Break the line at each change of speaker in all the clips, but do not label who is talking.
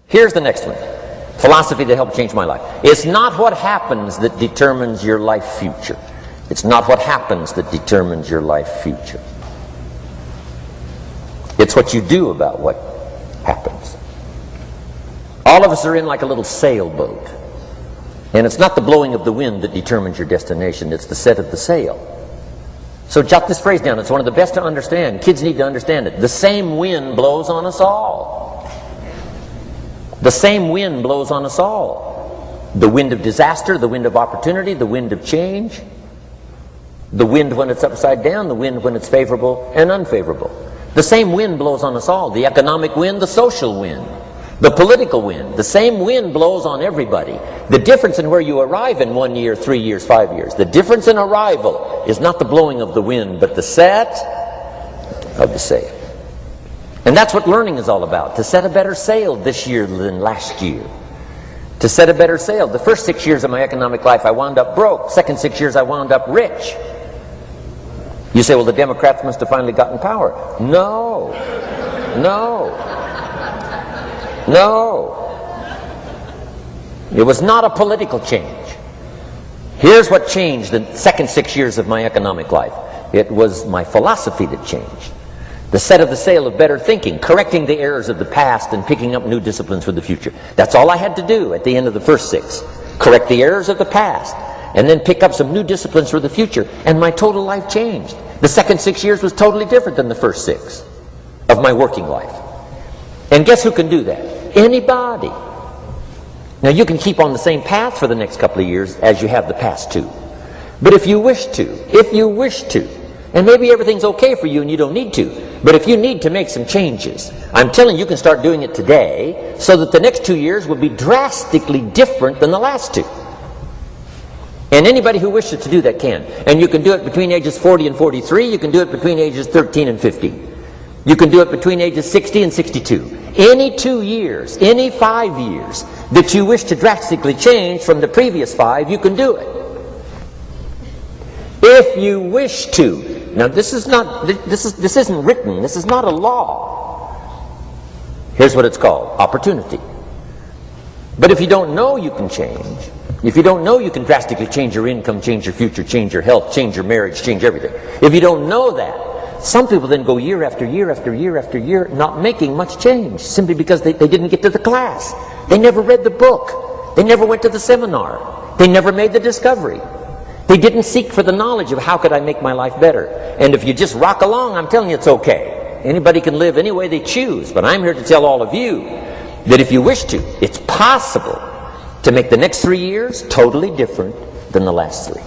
Here's the next one. Philosophy that helped change my life. It's not what happens that determines your life future. It's not what happens that determines your life future. It's what you do about what happens. All of us are in like a little sailboat. And it's not the blowing of the wind that determines your destination. It's the set of the sail. So jot this phrase down. It's one of the best to understand. Kids need to understand it. The same wind blows on us all. The same wind blows on us all. The wind of disaster, the wind of opportunity, the wind of change. The wind when it's upside down, the wind when it's favorable and unfavorable. The same wind blows on us all. The economic wind, the social wind, the political wind. The same wind blows on everybody. The difference in where you arrive in 1 year, 3 years, 5 years, the difference in arrival is not the blowing of the wind, but the set of the sail. And that's what learning is all about. To set a better sail this year than last year. To set a better sail. The first 6 years of my economic life, I wound up broke. Second 6 years, I wound up rich. You say, well, the Democrats must have finally gotten power. No. No. No. It was not a political change. Here's what changed the second 6 years of my economic life. It was my philosophy that changed. The set of the sail of better thinking, correcting the errors of the past and picking up new disciplines for the future. That's all I had to do at the end of the first 6. Correct the errors of the past and then pick up some new disciplines for the future. And my total life changed. The second 6 years was totally different than the first 6 of my working life. And guess who can do that? Anybody. Now you can keep on the same path for the next couple of years as you have the past 2. But if you wish to, and maybe everything's okay for you and you don't need to, but if you need to make some changes, I'm telling you, you can start doing it today so that the next 2 years will be drastically different than the last 2. And anybody who wishes to do that can. And you can do it between ages 40 and 43. You can do it between ages 13 and 15. You can do it between ages 60 and 62. Any 2 years, any 5 years that you wish to drastically change from the previous 5, you can do it. If you wish to. Now this isn't written. This is not a law. Here's what it's called. Opportunity. But if you don't know you can change, if you don't know you can drastically change your income, change your future, change your health, change your marriage, change everything. If you don't know that, some people then go year after year after year after year not making much change simply because they didn't get to the class. They never read the book. They never went to the seminar. They never made the discovery. They didn't seek for the knowledge of how could I make my life better. And if you just rock along, I'm telling you it's okay. Anybody can live any way they choose. But I'm here to tell all of you that if you wish to, it's possible to make the next 3 years totally different than the last 3.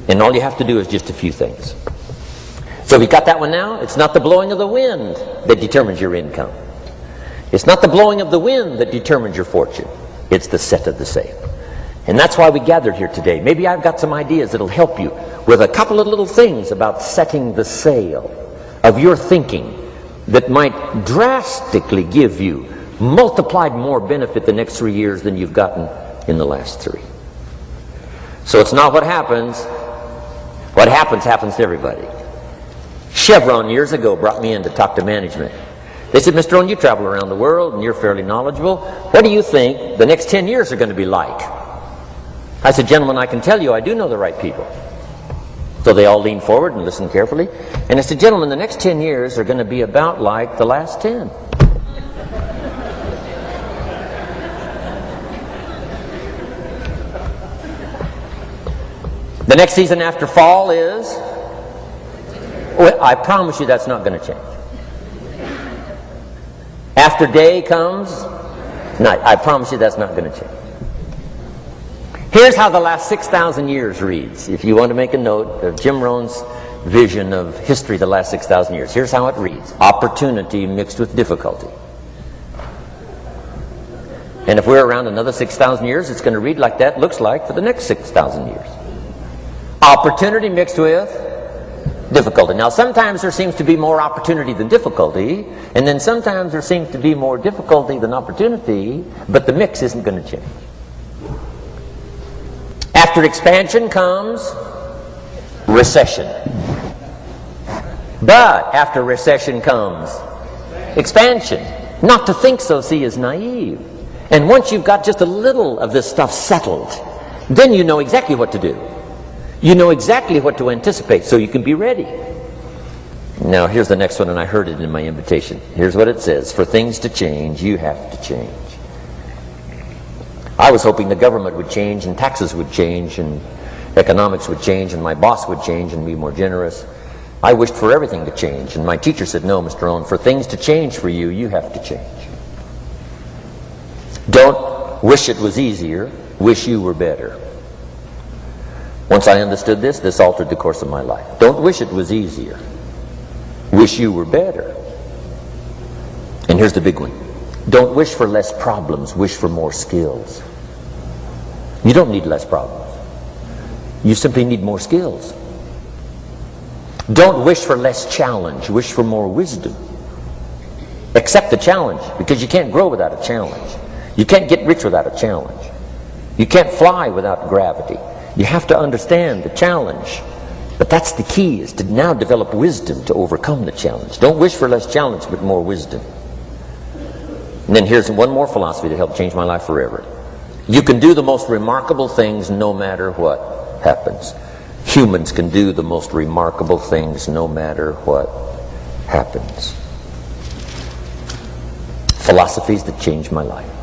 And all you have to do is just a few things. So we got that one now? It's not the blowing of the wind that determines your income. It's not the blowing of the wind that determines your fortune. It's the set of the sail. And that's why we gathered here today. Maybe I've got some ideas that'll help you with a couple of little things about setting the sail of your thinking that might drastically give you multiplied more benefit the next 3 years than you've gotten in the last 3. So it's not what happens. What happens to everybody. Chevron years ago brought me in to talk to management. They said, Mr. Rohn, you travel around the world and you're fairly knowledgeable. What do you think the next 10 years are going to be like? I said, gentlemen, I can tell you I do know the right people. So they all leaned forward and listened carefully. And I said, gentlemen, the next 10 years are going to be about like the last 10. The next season after fall is, well, I promise you that's not going to change. After day comes night. I promise you that's not going to change. Here's how the last 6,000 years reads. If you want to make a note of Jim Rohn's vision of history the last 6,000 years, here's how it reads. Opportunity mixed with difficulty. And if we're around another 6,000 years, it's going to read like that looks like for the next 6,000 years. Opportunity mixed with difficulty. Now sometimes there seems to be more opportunity than difficulty, and then sometimes there seems to be more difficulty than opportunity, but the mix isn't going to change. After expansion comes recession. But after recession comes expansion. Not to think so, see, is naive. And once you've got just a little of this stuff settled, then you know exactly what to do. You know exactly what to anticipate, so you can be ready. Now, here's the next one, and I heard it in my invitation. Here's what it says. For things to change, you have to change. I was hoping the government would change, and taxes would change, and economics would change, and my boss would change and be more generous. I wished for everything to change, and my teacher said, no, Mr. Rohn, for things to change for you, you have to change. Don't wish it was easier, wish you were better. Once I understood this, this altered the course of my life. Don't wish it was easier, wish you were better. And here's the big one. Don't wish for less problems, wish for more skills. You don't need less problems. You simply need more skills. Don't wish for less challenge, wish for more wisdom. Accept the challenge, because you can't grow without a challenge. You can't get rich without a challenge. You can't fly without gravity. You have to understand the challenge. But that's the key, is to now develop wisdom to overcome the challenge. Don't wish for less challenge, but more wisdom. And then here's one more philosophy that helped change my life forever. You can do the most remarkable things no matter what happens. Humans can do the most remarkable things no matter what happens. Philosophies that changed my life.